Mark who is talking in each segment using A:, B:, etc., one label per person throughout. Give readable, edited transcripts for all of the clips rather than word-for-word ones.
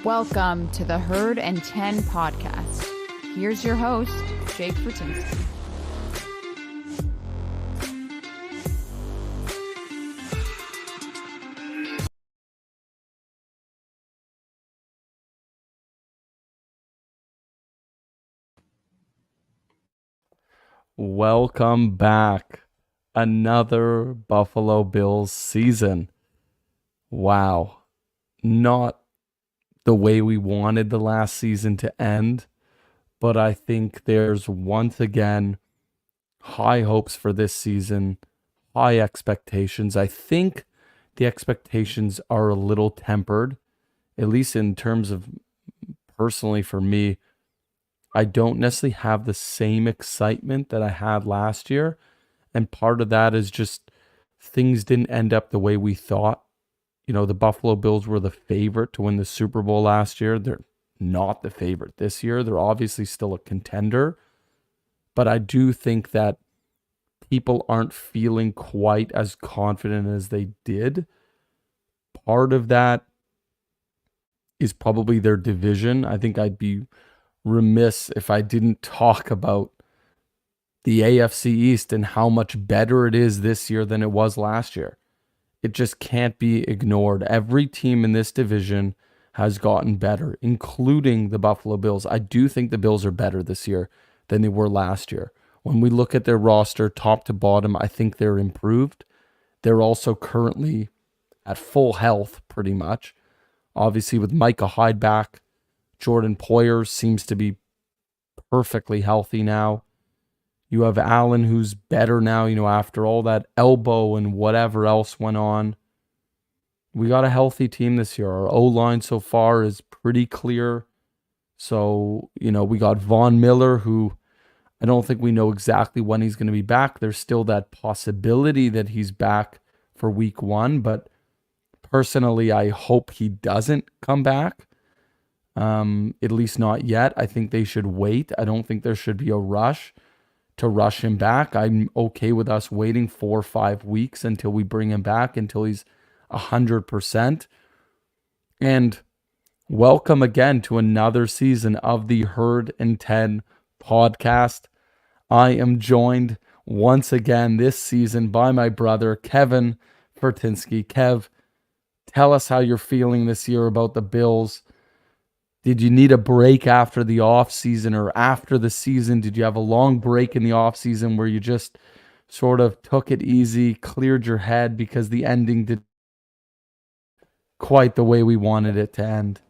A: Welcome to the Herd and 10 podcast. Here's your host, Jake Fortinsky.
B: Welcome back. Another Buffalo Bills season. Wow. Not the way we wanted the last season to end, but I think there's once again high hopes for this season, high expectations. I think the expectations are a little tempered, at least in terms of personally for me. I don't necessarily have the same excitement that I had last year. And part of that is just things didn't end up the way we thought. You know, the Buffalo Bills were the favorite to win the Super Bowl last year. They're not the favorite this year. They're obviously still a contender. But I do think that people aren't feeling quite as confident as they did. Part of that is probably their division. I think I'd be remiss if I didn't talk about the AFC East and how much better it is this year than it was last year. It just can't be ignored. Every team in this division has gotten better, including the Buffalo Bills. I do think the Bills are better this year than they were last year. When we look at their roster, top to bottom, I think they're improved. They're also currently at full health, pretty much. Obviously, with Micah Hyde back, Jordan Poyer seems to be perfectly healthy now. You have Allen, who's better now, after all that elbow and whatever else went on. We got a healthy team this year. Our O-line so far is pretty clear. So, we got Von Miller, who I don't think we know exactly when he's going to be back. There's still that possibility that he's back for week 1, but personally, I hope he doesn't come back. At least not yet. I think they should wait. I don't think there should be a rush to rush him back. I'm okay with us waiting 4 or 5 weeks until we bring him back, until he's 100%. And welcome again to another season of the Herd and 10 podcast. I am joined once again this season by my brother, Kevin Fortinsky. Kev, tell us how you're feeling this year about the Bills. Did you need a break after the offseason, or after the season? Did you have a long break in the offseason where you just sort of took it easy, cleared your head because the ending did quite the way we wanted it to end?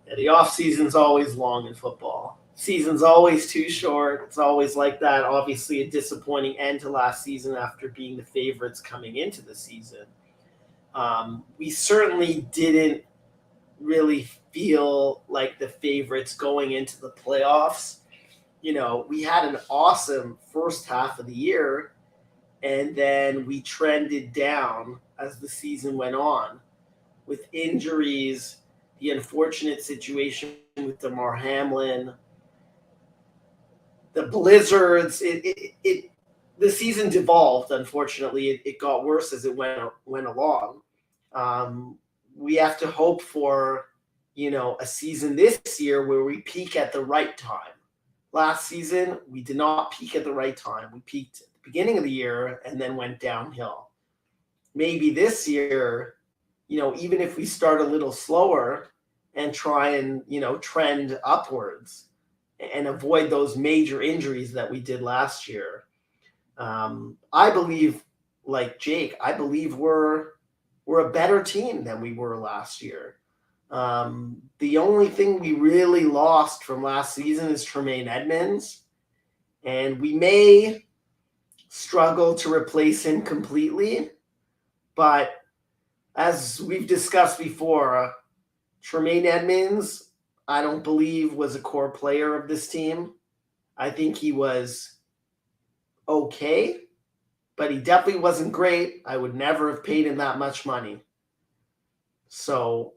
C: Yeah, the offseason's always long in football. Season's always too short. It's always like that. Obviously, a disappointing end to last season after being the favorites coming into the season. We certainly didn't really feel like the favorites going into the playoffs. We had an awesome first half of the year, and then we trended down as the season went on with injuries, the unfortunate situation with DeMar Hamlin, the blizzards. The season devolved. Unfortunately, it got worse as it went along. We have to hope for, a season this year where we peak at the right time. Last season, we did not peak at the right time. We peaked at the beginning of the year and then went downhill. Maybe this year, even if we start a little slower and try and, trend upwards and avoid those major injuries that we did last year. I believe, like Jake, we're a better team than we were last year. The only thing we really lost from last season is Tremaine Edmonds, and we may struggle to replace him completely. But as we've discussed before, Tremaine Edmonds, I don't believe was a core player of this team. I think he was okay, but he definitely wasn't great. I would never have paid him that much money. So,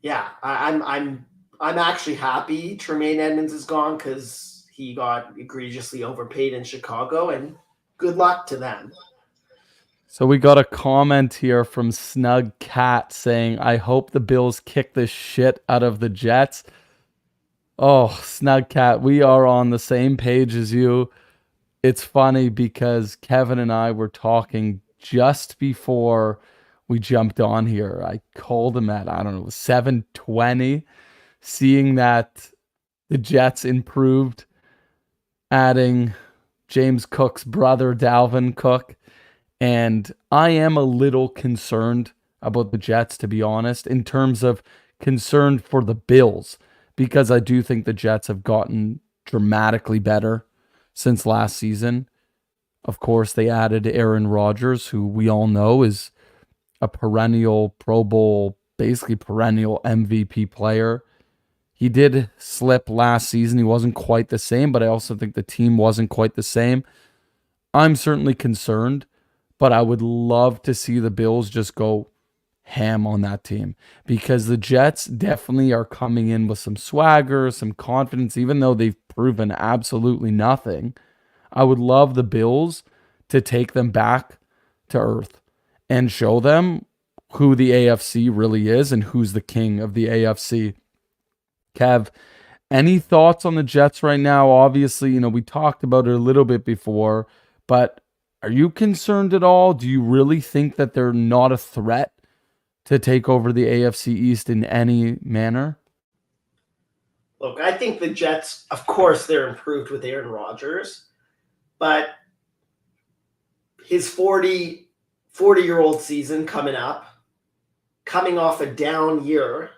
C: yeah, I'm actually happy Tremaine Edmonds is gone because he got egregiously overpaid in Chicago, and good luck to them.
B: So we got a comment here from Snug Cat saying, I hope the Bills kick the shit out of the Jets. Oh, Snug Cat, we are on the same page as you. It's funny because Kevin and I were talking just before we jumped on here. I called him at, I don't know, 7:20, seeing that the Jets improved, adding James Cook's brother, Dalvin Cook. And I am a little concerned about the Jets, to be honest, in terms of concerned for the Bills, because I do think the Jets have gotten dramatically better since last season. Of course, they added Aaron Rodgers, who we all know is a perennial Pro Bowl, basically perennial MVP player. He did slip last season. He wasn't quite the same, but I also think the team wasn't quite the same. I'm certainly concerned, but I would love to see the Bills just go ham on that team, because the Jets definitely are coming in with some swagger, some confidence, even though they've proven absolutely nothing. I would love the Bills to take them back to earth and show them who the AFC really is and who's the king of the AFC. Kev, any thoughts on the Jets right now? Obviously, we talked about it a little bit before, but are you concerned at all? Do you really think that they're not a threat to take over the AFC East in any manner?
C: Look, I think the Jets, of course, they're improved with Aaron Rodgers, but his 40-year-old season coming up, coming off a down year,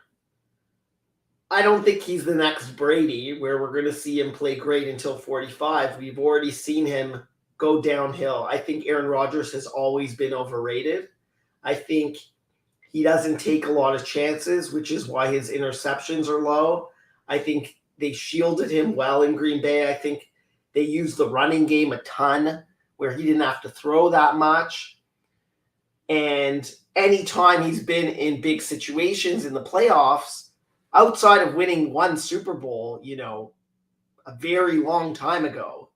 C: I don't think he's the next Brady where we're going to see him play great until 45. We've already seen him go downhill. I think Aaron Rodgers has always been overrated. I think he doesn't take a lot of chances, which is why his interceptions are low. I think they shielded him well in Green Bay. I think they used the running game a ton where he didn't have to throw that much. And anytime he's been in big situations in the playoffs, outside of winning one Super Bowl, a very long time ago,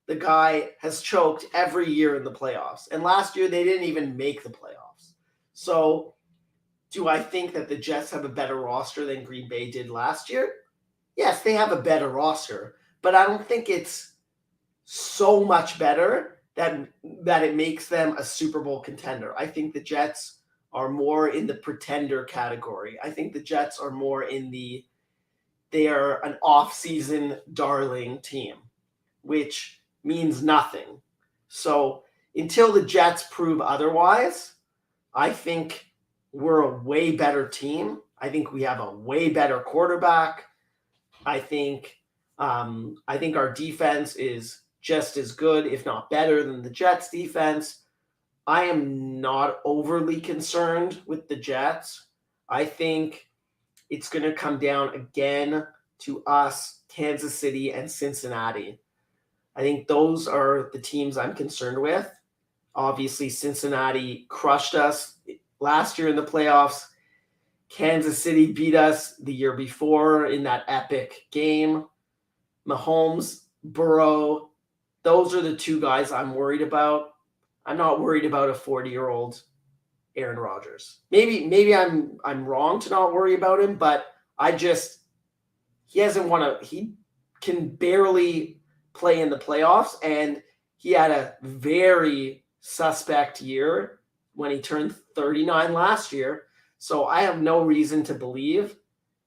C: the guy has choked every year in the playoffs. And last year, they didn't even make the playoffs. So do I think that the Jets have a better roster than Green Bay did last year? Yes, they have a better roster, but I don't think it's so much better that it makes them a Super Bowl contender. I think the Jets are more in the pretender category. I think the Jets are more they are an off-season darling team, which means nothing. So until the Jets prove otherwise, I think we're a way better team. I think we have a way better quarterback. I think our defense is just as good, if not better, than the Jets' defense. I am not overly concerned with the Jets. I think it's going to come down again to us, Kansas City, and Cincinnati. I think those are the teams I'm concerned with. Obviously, Cincinnati crushed us last year in the playoffs. Kansas City beat us the year before in that epic game. Mahomes, Burrow, those are the two guys I'm worried about. I'm not worried about a 40-year-old Aaron Rodgers. Maybe I'm wrong to not worry about him, but he can barely play in the playoffs, and he had a very suspect year when he turned 39 last year. So I have no reason to believe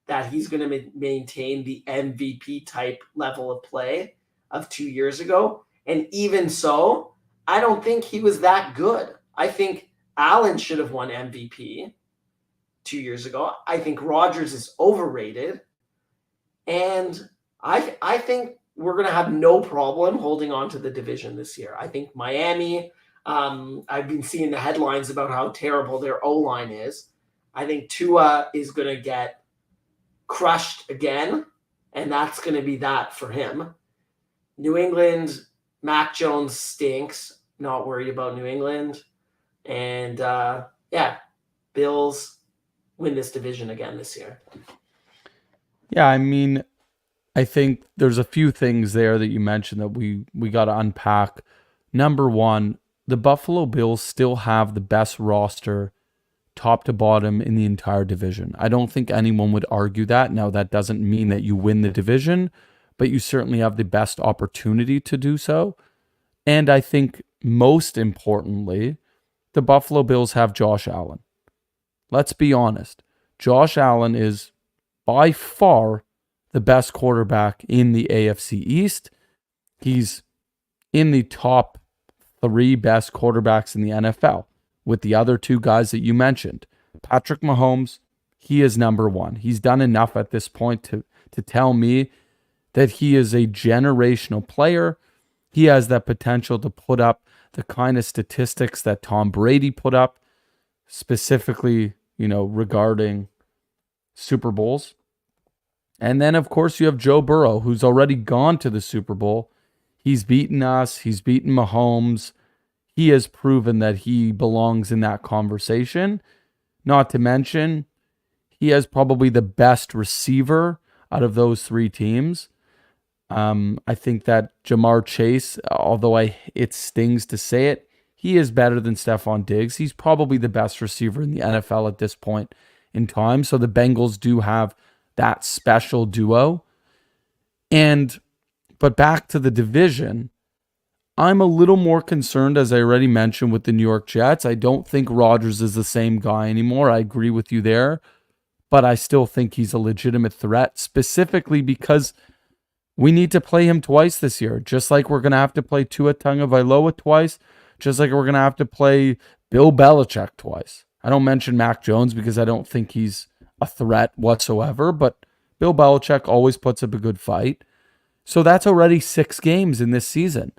C: that he's going to maintain the MVP type level of play of 2 years ago. And even so, I don't think he was that good. I think Allen should have won MVP 2 years ago. I think Rodgers is overrated. And I think we're going to have no problem holding on to the division this year. I think Miami, I've been seeing the headlines about how terrible their O-line is. I think Tua is going to get crushed again, and that's going to be that for him. New England, Mac Jones stinks. Not worried about New England. And, Bills win this division again this year.
B: Yeah, I mean, I think there's a few things there that you mentioned that we got to unpack. Number one, the Buffalo Bills still have the best roster top to bottom in the entire division. I don't think anyone would argue that. Now, that doesn't mean that you win the division, but you certainly have the best opportunity to do so. And I think most importantly, the Buffalo Bills have Josh Allen. Let's be honest. Josh Allen is by far the best quarterback in the AFC East. He's in the top 3 best quarterbacks in the NFL, with the other 2 guys that you mentioned. Patrick Mahomes, he is number 1. He's done enough at this point to tell me that he is a generational player. He has that potential to put up the kind of statistics that Tom Brady put up, specifically, regarding Super Bowls. And then, of course, you have Joe Burrow, who's already gone to the Super Bowl. He's beaten us. He's beaten Mahomes. He has proven that he belongs in that conversation. Not to mention, he has probably the best receiver out of those 3 teams. I think that Jamar Chase, although it stings to say it, he is better than Stephon Diggs. He's probably the best receiver in the NFL at this point in time. So the Bengals do have that special duo. But back to the division, I'm a little more concerned, as I already mentioned, with the New York Jets. I don't think Rodgers is the same guy anymore. I agree with you there. But I still think he's a legitimate threat, specifically because we need to play him twice this year, just like we're going to have to play Tua Tagovailoa twice, just like we're going to have to play Bill Belichick twice. I don't mention Mac Jones because I don't think he's a threat whatsoever, but Bill Belichick always puts up a good fight. So that's already 6 games in this season.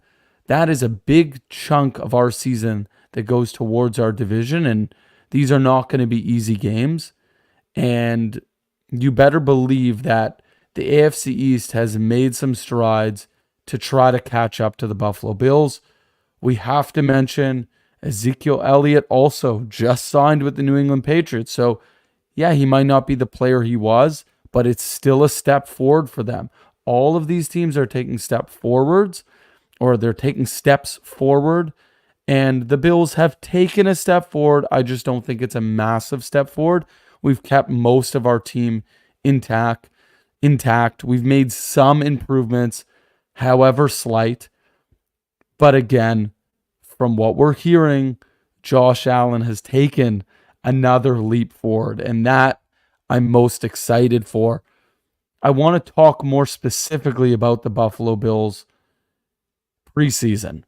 B: That is a big chunk of our season that goes towards our division, and these are not going to be easy games. And you better believe that the AFC East has made some strides to try to catch up to the Buffalo Bills. We have to mention Ezekiel Elliott also just signed with the New England Patriots. So, yeah, he might not be the player he was, but it's still a step forward for them. All of these teams are taking steps forward, and the Bills have taken a step forward. I just don't think it's a massive step forward. We've kept most of our team intact. We've made some improvements, however slight. But again, from what we're hearing, Josh Allen has taken another leap forward, and that I'm most excited for. I want to talk more specifically about the Buffalo Bills preseason.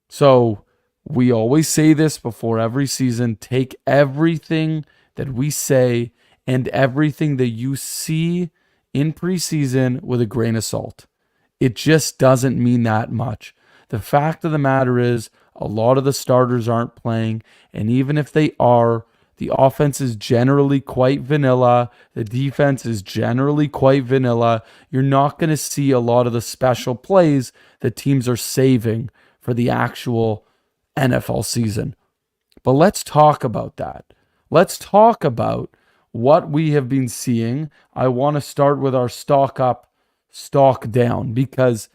B: So we always say this before every season: take everything that we say and everything that you see in preseason with a grain of salt. It just doesn't mean that much. The fact of the matter is, a lot of the starters aren't playing, and even if they are, the offense is generally quite vanilla. The defense is generally quite vanilla. You're not going to see a lot of the special plays that teams are saving for the actual NFL season. But let's talk about that. Let's talk about what we have been seeing. I want to start with our stock up, stock down, because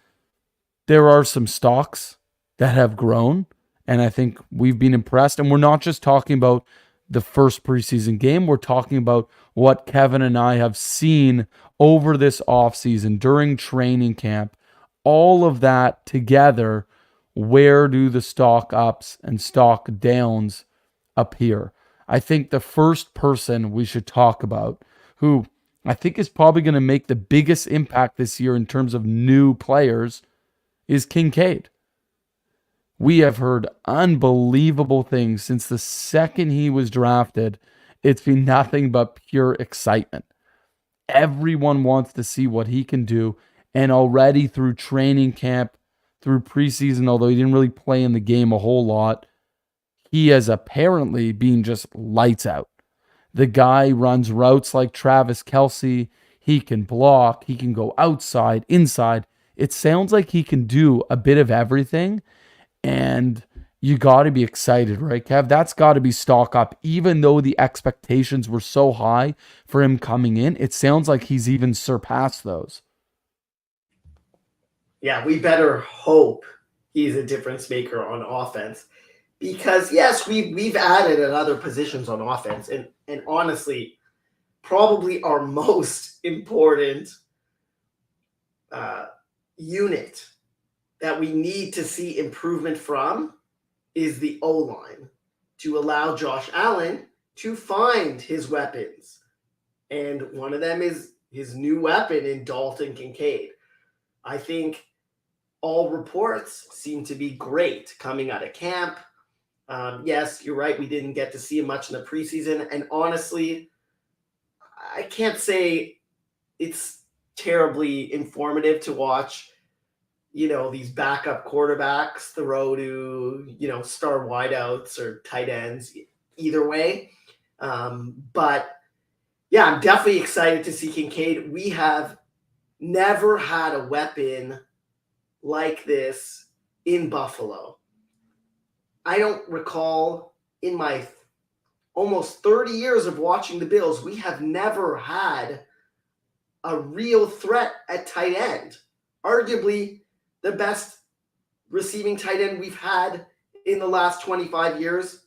B: there are some stocks that have grown, and I think we've been impressed. And we're not just talking about the first preseason game. We're talking about what Kevin and I have seen over this offseason, during training camp. All of that together, where do the stock ups and stock downs appear? I think the first person we should talk about, who I think is probably going to make the biggest impact this year in terms of new players, is Kincaid. We have heard unbelievable things since the second he was drafted. It's been nothing but pure excitement. Everyone wants to see what he can do. And already through training camp, through preseason, although he didn't really play in the game a whole lot, he has apparently been just lights out. The guy runs routes like Travis Kelce. He can block. He can go outside, inside. It sounds like he can do a bit of everything. And you got to be excited, right, Kev? That's got to be stock up. Even though the expectations were so high for him coming in, it sounds like he's even surpassed those.
C: Yeah, we better hope he's a difference maker on offense. because yes, we've added at other positions on offense, and honestly, probably our most important unit that we need to see improvement from is the O-line, to allow Josh Allen to find his weapons. And one of them is his new weapon in Dalton Kincaid. I think all reports seem to be great coming out of camp. Yes, you're right. We didn't get to see him much in the preseason. And honestly, I can't say it's terribly informative to watch, these backup quarterbacks throw to, star wideouts or tight ends, either way. But yeah, I'm definitely excited to see Kincaid. We have never had a weapon like this in Buffalo. I don't recall in my almost 30 years of watching the Bills, we have never had a real threat at tight end. Arguably the best receiving tight end we've had in the last 25 years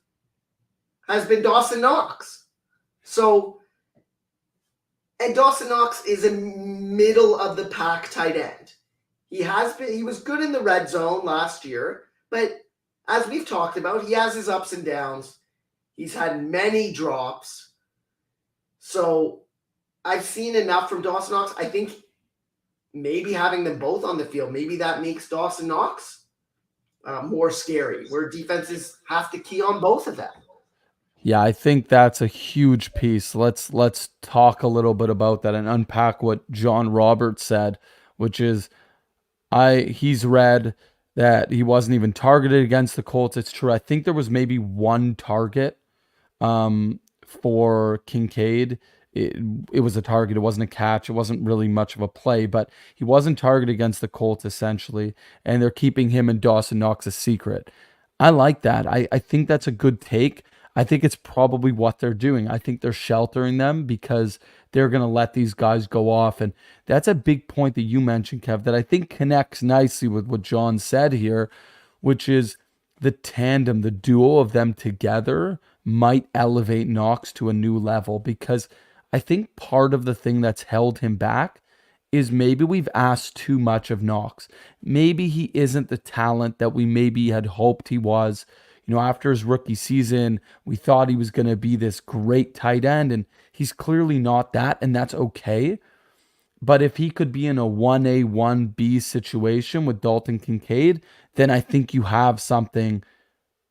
C: has been Dawson Knox. And Dawson Knox is a middle of the pack tight end. He was good in the red zone last year, but as we've talked about, he has his ups and downs. He's had many drops. So I've seen enough from Dawson Knox. I think maybe having them both on the field, maybe that makes Dawson Knox more scary, where defenses have to key on both of them.
B: Yeah, I think that's a huge piece. Let's talk a little bit about that and unpack what John Roberts said, which is he's read that he wasn't even targeted against the Colts. It's true. I think there was maybe one target for Kincaid. It was a target. It wasn't a catch. It wasn't really much of a play, but he wasn't targeted against the Colts essentially, and they're keeping him and Dawson Knox a secret. I like that. I think that's a good take. I think it's probably what they're doing. I think they're sheltering them because they're going to let these guys go off. And that's a big point that you mentioned, Kev, that I think connects nicely with what John said here, which is the tandem, the duo of them together might elevate Knox to a new level, because I think part of the thing that's held him back is maybe we've asked too much of Knox. Maybe he isn't the talent that we maybe had hoped he was. After his rookie season, we thought he was going to be this great tight end, and he's clearly not that, and that's okay. But if he could be in a 1A, 1B situation with Dalton Kincaid, then I think you have something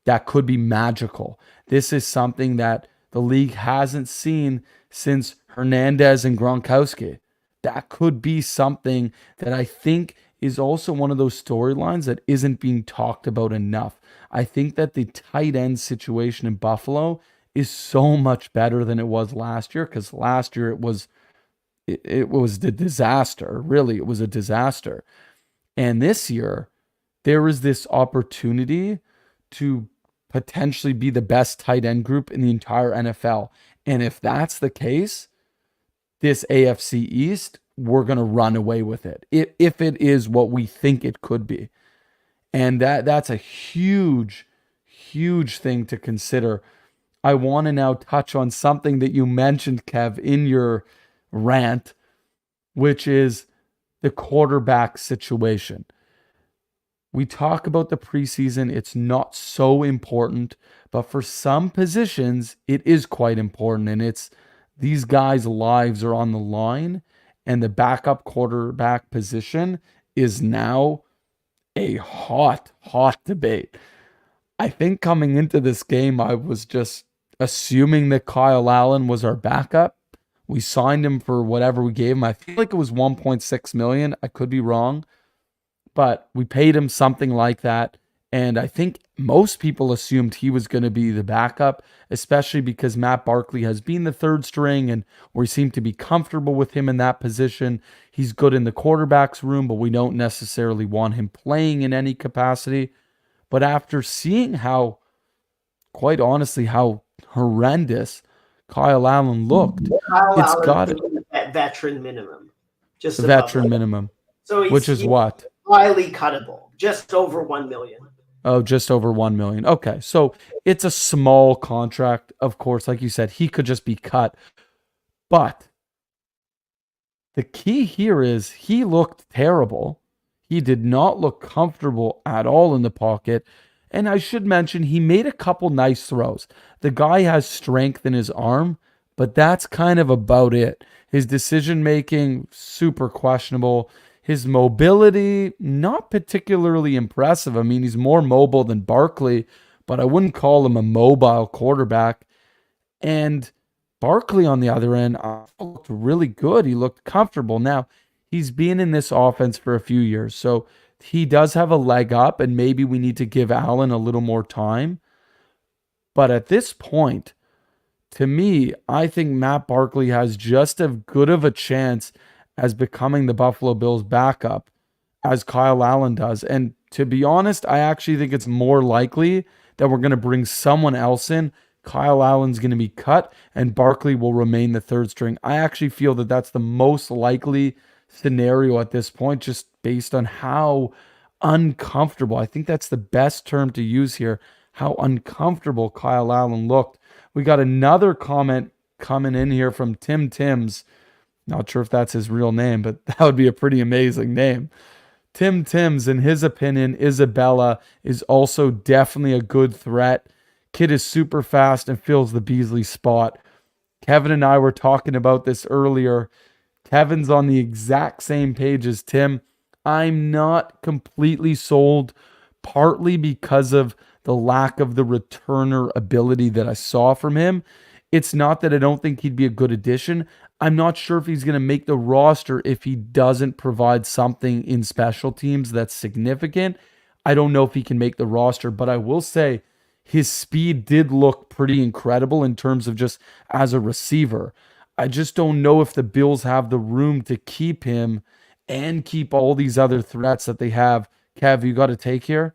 B: that could be magical. This is something that the league hasn't seen since Hernandez and Gronkowski. That could be something that I think is also one of those storylines that isn't being talked about enough. I think that the tight end situation in Buffalo is so much better than it was last year, because last year it was the disaster. Really, it was a disaster. And this year, there is this opportunity to potentially be the best tight end group in the entire NFL. And if that's the case, this AFC East, we're going to run away with it if it is what we think it could be. And that's a huge, huge thing to consider. I want to now touch on something that you mentioned, Kev, in your rant, which is the quarterback situation. We talk about the preseason. It's not so important, but for some positions, it is quite important. And it's these guys' lives are on the line, and the backup quarterback position is now a hot debate. I think coming into this game, I was just assuming that Kyle Allen was our backup. We signed him for whatever we gave him. I feel like it was $1.6 million. I could be wrong, but we paid him something like that. And I think most people assumed he was going to be the backup, especially because Matt Barkley has been the third string, and we seem to be comfortable with him in that position. He's good in the quarterback's room, but we don't necessarily want him playing in any capacity. But after seeing quite honestly, how horrendous Kyle Allen looked, it's got it.
C: At veteran minimum. Just
B: the veteran minimum.
C: So
B: which is what?
C: Highly cuttable. Just over $1 million.
B: Oh, just over 1 million. Okay. So it's a small contract. Of course, like you said, he could just be cut. But the key here is he looked terrible. He did not look comfortable at all in the pocket. And I should mention, he made a couple nice throws. The guy has strength in his arm, but that's kind of about it. His decision making, super questionable. His mobility, not particularly impressive. I mean, he's more mobile than Barkley, but I wouldn't call him a mobile quarterback. And Barkley, on the other end, looked really good. He looked comfortable. Now, he's been in this offense for a few years, so he does have a leg up, and maybe we need to give Allen a little more time. But at this point, to me, I think Matt Barkley has just as good of a chance as becoming the Buffalo Bills backup as Kyle Allen does. And to be honest, I actually think it's more likely that we're going to bring someone else in. Kyle Allen's going to be cut and Barkley will remain the third string. I actually feel that that's the most likely scenario at this point, just based on how uncomfortable, I think that's the best term to use here, how uncomfortable Kyle Allen looked. We got another comment coming in here from Tim Timms. Not sure if that's his real name, but that would be a pretty amazing name. Tim Timms, in his opinion, Isabella is also definitely a good threat. Kid is super fast and fills the Beasley spot. Kevin and I were talking about this earlier. Kevin's on the exact same page as Tim. I'm not completely sold, partly because of the lack of the returner ability that I saw from him. It's not that I don't think he'd be a good addition. I'm not sure if he's going to make the roster if he doesn't provide something in special teams that's significant. I don't know if he can make the roster, but I will say his speed did look pretty incredible in terms of just as a receiver. I just don't know if the Bills have the room to keep him and keep all these other threats that they have. Kev, you got a take here?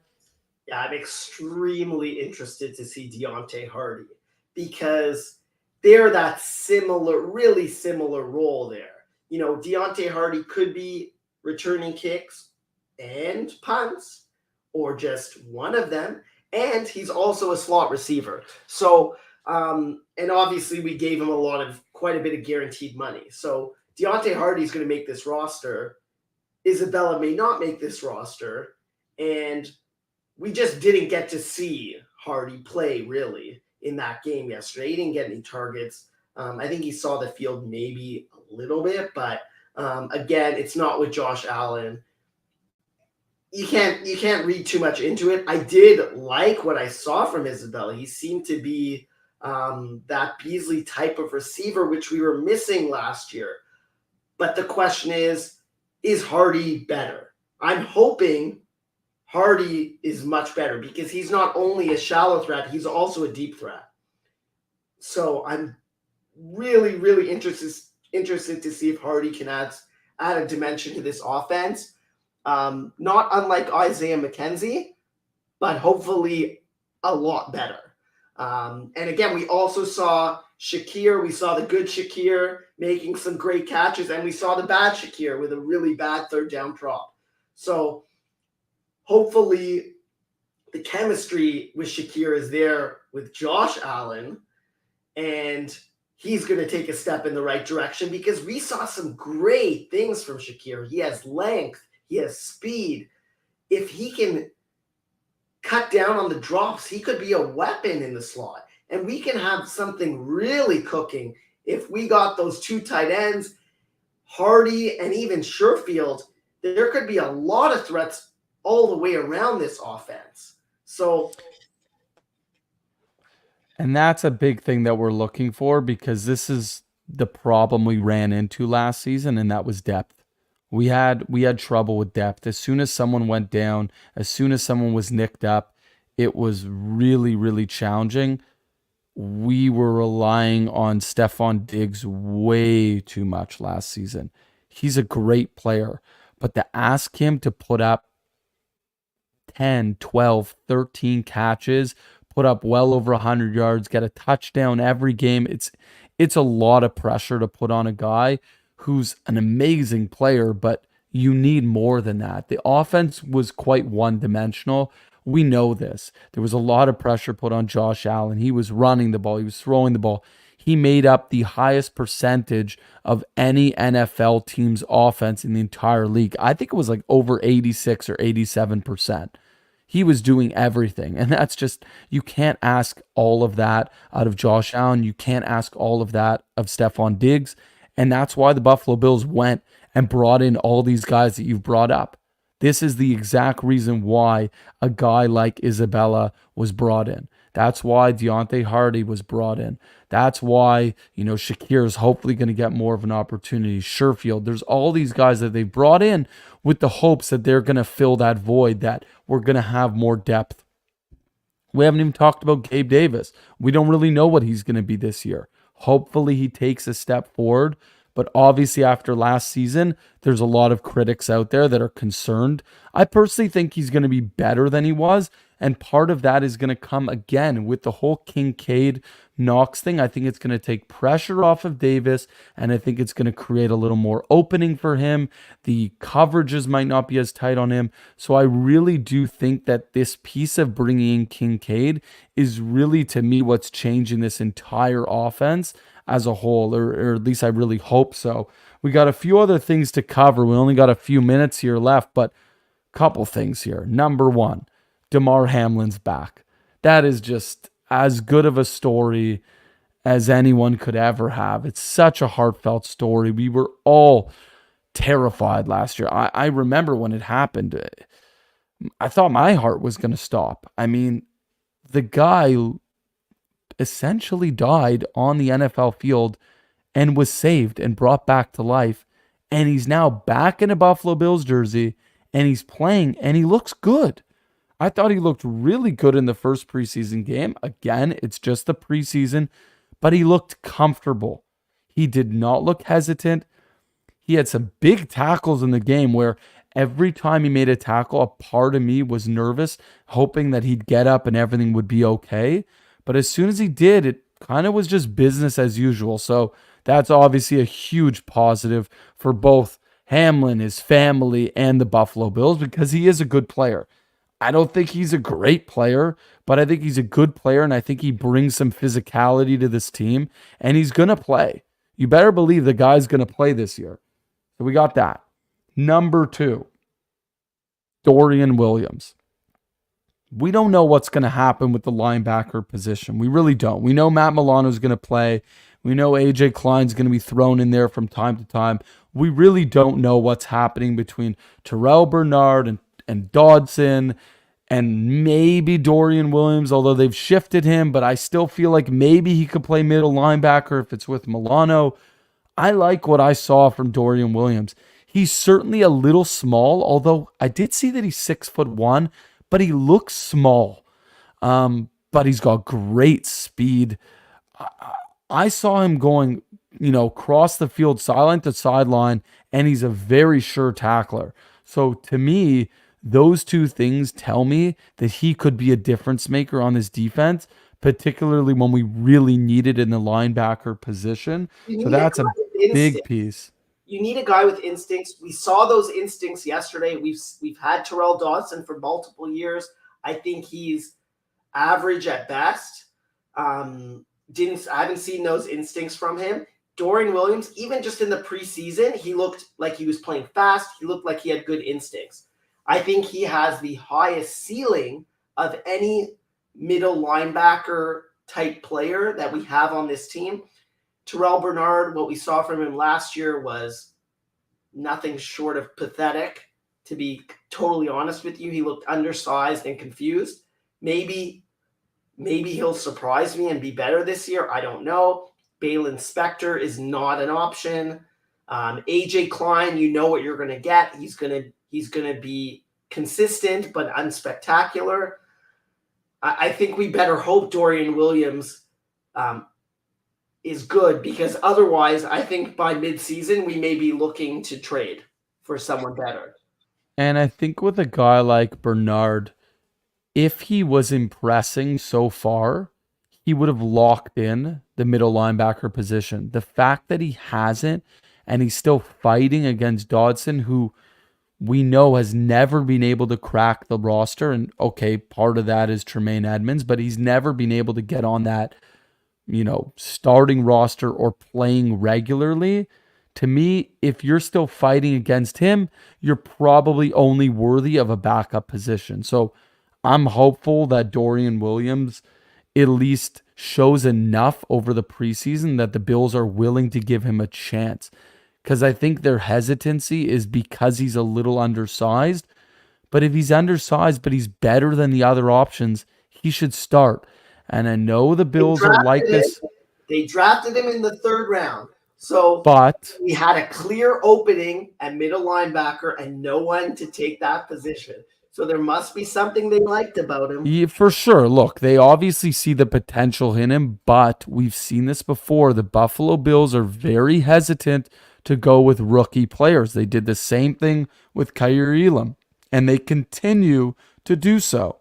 C: Yeah, I'm extremely interested to see Deontay Hardy because they're that similar, really similar role there. You know, Deontay Hardy could be returning kicks and punts, or just one of them, and he's also a slot receiver. So, and obviously we gave him quite a bit of guaranteed money. So Deontay Hardy's going to make this roster. Isabella may not make this roster, and we just didn't get to see Hardy play really in that game yesterday. He didn't get any targets. I think he saw the field maybe a little bit, but again, it's not with Josh Allen. You can't read too much into it. I did like what I saw from Isabella. He seemed to be that Beasley type of receiver, which we were missing last year. But the question is Hardy better? I'm hoping Hardy is much better because he's not only a shallow threat, he's also a deep threat. So I'm really, really interested to see if Hardy can add a dimension to this offense. Not unlike Isaiah McKenzie, but hopefully a lot better. And again, we also saw Shakir. We saw the good Shakir making some great catches, and we saw the bad Shakir with a really bad third down drop. So hopefully the chemistry with Shakir is there with Josh Allen, and he's going to take a step in the right direction because we saw some great things from Shakir. He has length. He has speed. If he can cut down on the drops, he could be a weapon in the slot. And we can have something really cooking if we got those two tight ends, Hardy and even Sherfield. There could be a lot of threats all the way around this offense. So,
B: and that's a big thing that we're looking for because this is the problem we ran into last season, and that was depth. We had trouble with depth. As soon as someone went down, as soon as someone was nicked up, it was really, really challenging. We were relying on Stephon Diggs way too much last season. He's a great player, but to ask him to put up 10, 12, 13 catches, put up well over 100 yards, get a touchdown every game, it's a lot of pressure to put on a guy who's an amazing player, but you need more than that. The offense was quite one-dimensional. We know this. There was a lot of pressure put on Josh Allen. He was running the ball. He was throwing the ball. He made up the highest percentage of any NFL team's offense in the entire league. I think it was like over 86 or 87%. He was doing everything. And that's just, you can't ask all of that out of Josh Allen. You can't ask all of that of Stephon Diggs. And that's why the Buffalo Bills went and brought in all these guys that you've brought up. This is the exact reason why a guy like Isabella was brought in. That's why Deontay Hardy was brought in. That's why, Shakir is hopefully going to get more of an opportunity. Sherfield. There's all these guys that they brought in with the hopes that they're going to fill that void, that we're going to have more depth. We haven't even talked about Gabe Davis. We don't really know what he's going to be this year. Hopefully he takes a step forward. But obviously after last season, there's a lot of critics out there that are concerned. I personally think he's going to be better than he was. And part of that is going to come again with the whole Kincaid Knox thing. I think it's going to take pressure off of Davis, and I think it's going to create a little more opening for him. The coverages might not be as tight on him. So I really do think that this piece of bringing in Kincaid is really, to me, what's changing this entire offense as a whole, or at least I really hope so. We got a few other things to cover. We only got a few minutes here left, but a couple things here. Number one, Damar Hamlin's back. That is just as good of a story as anyone could ever have. It's such a heartfelt story. We were all terrified last year. I remember when it happened, I thought my heart was going to stop. I mean, the guy essentially died on the NFL field and was saved and brought back to life. And he's now back in a Buffalo Bills jersey and he's playing and he looks good. I thought he looked really good in the first preseason game. Again, it's just the preseason, but he looked comfortable. He did not look hesitant. He had some big tackles in the game where every time he made a tackle, a part of me was nervous, hoping that he'd get up and everything would be okay. But as soon as he did, it kind of was just business as usual. So that's obviously a huge positive for both Hamlin, his family, and the Buffalo Bills because he is a good player. I don't think he's a great player, but I think he's a good player, and I think he brings some physicality to this team, and he's going to play. You better believe the guy's going to play this year. So we got that. Number two, Dorian Williams. We don't know what's going to happen with the linebacker position. We really don't. We know Matt Milano is going to play. We know AJ Klein's going to be thrown in there from time to time. We really don't know what's happening between Terrell Bernard and Dodson and maybe Dorian Williams, although they've shifted him, but I still feel like maybe he could play middle linebacker if it's with Milano. I like what I saw from Dorian Williams. He's certainly a little small, although I did see that he's 6'1", but he looks small. But he's got great speed. I saw him going, cross the field, sideline to sideline, and he's a very sure tackler. So to me, those two things tell me that he could be a difference maker on this defense, particularly when we really need it in the linebacker position. So that's a big piece.
C: You need a guy with instincts. We saw those instincts yesterday. We've had Terrell Dodson for multiple years. I think he's average at best. I haven't seen those instincts from him. Dorian Williams, even just in the preseason, he looked like he was playing fast. He looked like he had good instincts. I think he has the highest ceiling of any middle linebacker type player that we have on this team. Terrell Bernard, what we saw from him last year was nothing short of pathetic, to be totally honest with you. He looked undersized and confused. Maybe he'll surprise me and be better this year. I don't know. Balin Spector is not an option. AJ Klein, you know what you're going to get. He's going to be consistent but unspectacular. I think we better hope Dorian Williams is good, because otherwise I think by midseason we may be looking to trade for someone better.
B: And I think with a guy like Bernard, if he was impressing so far, he would have locked in the middle linebacker position. The fact that he hasn't, and he's still fighting against Dodson, who we know has never been able to crack the roster. And okay, part of that is Tremaine Edmonds, but he's never been able to get on that, starting roster or playing regularly. To me, if you're still fighting against him, you're probably only worthy of a backup position. So I'm hopeful that Dorian Williams at least shows enough over the preseason that the Bills are willing to give him a chance. Because I think their hesitancy is because he's a little undersized. But if he's undersized, but he's better than the other options, he should start. And I know the Bills are like this.
C: They drafted him in the 3rd round. So
B: but
C: we had a clear opening at middle linebacker and no one to take that position. So there must be something they liked about him.
B: Yeah, for sure. Look, they obviously see the potential in him, but we've seen this before. The Buffalo Bills are very hesitant to go with rookie players. They did the same thing with Kaiir Elam, and they continue to do so.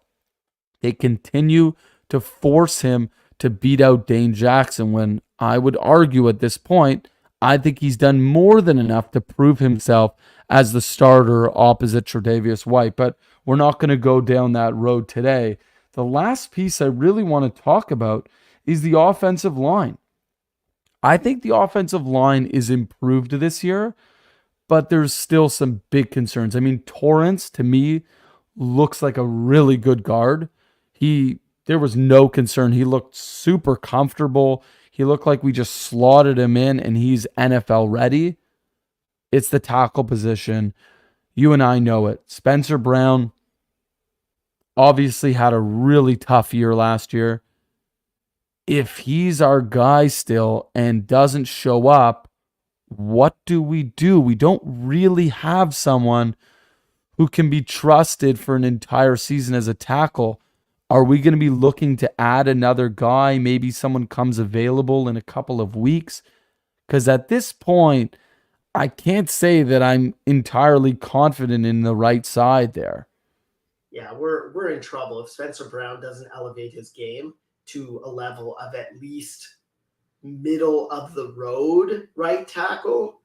B: They continue to force him to beat out Dane Jackson when I would argue at this point, I think he's done more than enough to prove himself as the starter opposite Tre'Davious White. But we're not going to go down that road today. The last piece I really want to talk about is the offensive line. I think the offensive line is improved this year, but there's still some big concerns. I mean, Torrance, to me, looks like a really good guard. There was no concern. He looked super comfortable. He looked like we just slotted him in and he's NFL ready. It's the tackle position. You and I know it. Spencer Brown obviously had a really tough year last year. If he's our guy still and doesn't show up, what do? We don't really have someone who can be trusted for an entire season as a tackle. Are we going to be looking to add another guy? Maybe someone comes available in a couple of weeks? Because at this point, I can't say that I'm entirely confident in the right side there.
C: Yeah, we're in trouble if Spencer Brown doesn't elevate his game to a level of at least middle of the road right tackle.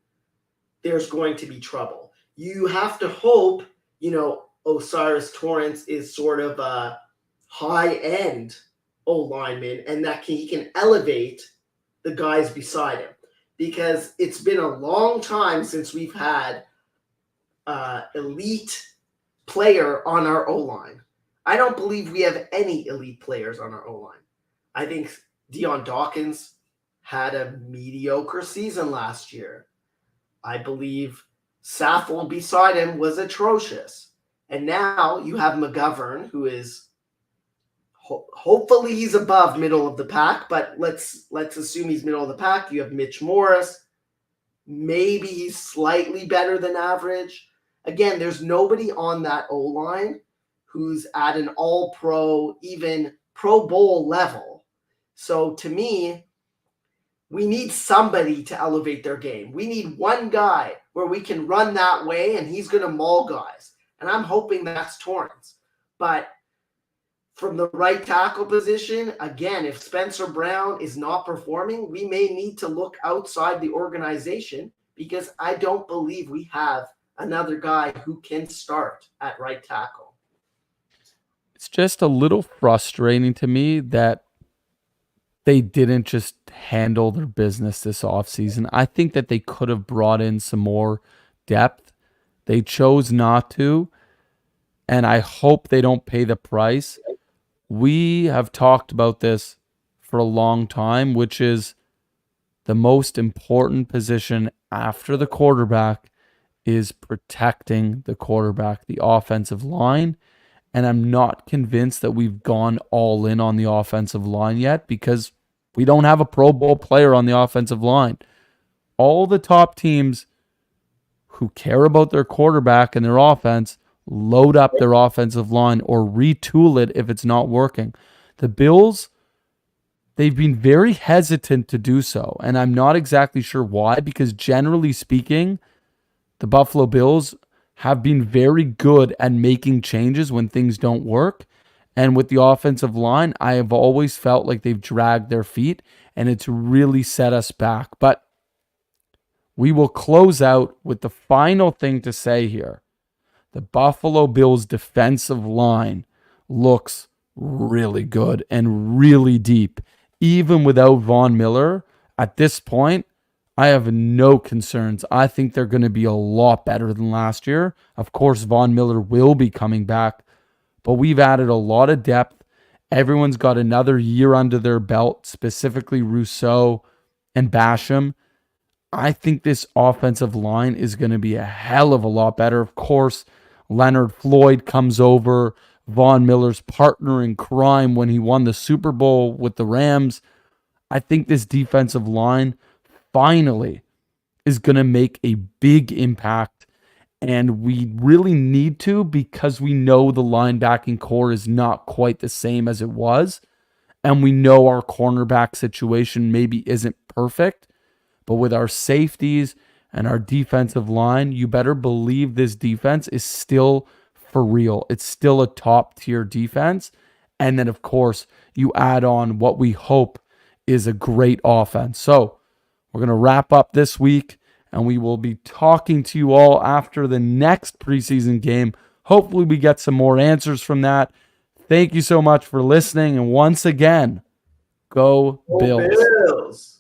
C: There's going to be trouble. You have to hope, Osiris Torrance is sort of a high-end O-lineman and that he can elevate the guys beside him. Because it's been a long time since we've had elite player on our O-line. I don't believe we have any elite players on our O-line. I think Deion Dawkins had a mediocre season last year. I believe Saffold beside him was atrocious. And now you have McGovern, who is hopefully he's above middle of the pack, but let's assume he's middle of the pack. You have Mitch Morris. Maybe he's slightly better than average. Again, there's nobody on that O-line who's at an all-pro, even Pro Bowl level. So to me, we need somebody to elevate their game. We need one guy where we can run that way and he's going to maul guys. And I'm hoping that's Torrance. But from the right tackle position, again, if Spencer Brown is not performing, we may need to look outside the organization because I don't believe we have another guy who can start at right tackle.
B: It's just a little frustrating to me that they didn't just handle their business this offseason. I think that they could have brought in some more depth. They chose not to, and I hope they don't pay the price. We have talked about this for a long time, which is the most important position after the quarterback is protecting the quarterback, the offensive line. And I'm not convinced that we've gone all in on the offensive line yet because we don't have a Pro Bowl player on the offensive line. All the top teams who care about their quarterback and their offense load up their offensive line or retool it if it's not working. The Bills, they've been very hesitant to do so, and I'm not exactly sure why, because generally speaking, the Buffalo Bills have been very good at making changes when things don't work. And with the offensive line, I have always felt like they've dragged their feet, and it's really set us back. But we will close out with the final thing to say here. the Buffalo Bills defensive line looks really good and really deep. Even without Von Miller, at this point, I have no concerns. I think they're going to be a lot better than last year. Of course, Von Miller will be coming back, but we've added a lot of depth. Everyone's got another year under their belt, specifically Rousseau and Basham. I think this offensive line is going to be a hell of a lot better. Of course, Leonard Floyd comes over, Von Miller's partner in crime when he won the Super Bowl with the Rams. I think this defensive line finally is going to make a big impact, and we really need to, because we know the linebacking core is not quite the same as it was, and we know our cornerback situation maybe isn't perfect. But with our safeties and our defensive line, you better believe this defense is still for real. It's still a top tier defense. And then, of course, you add on what we hope is a great offense. So we're going to wrap up this week, and we will be talking to you all after the next preseason game. Hopefully we get some more answers from that. Thank you so much for listening. And once again, go Bills.
C: Bills.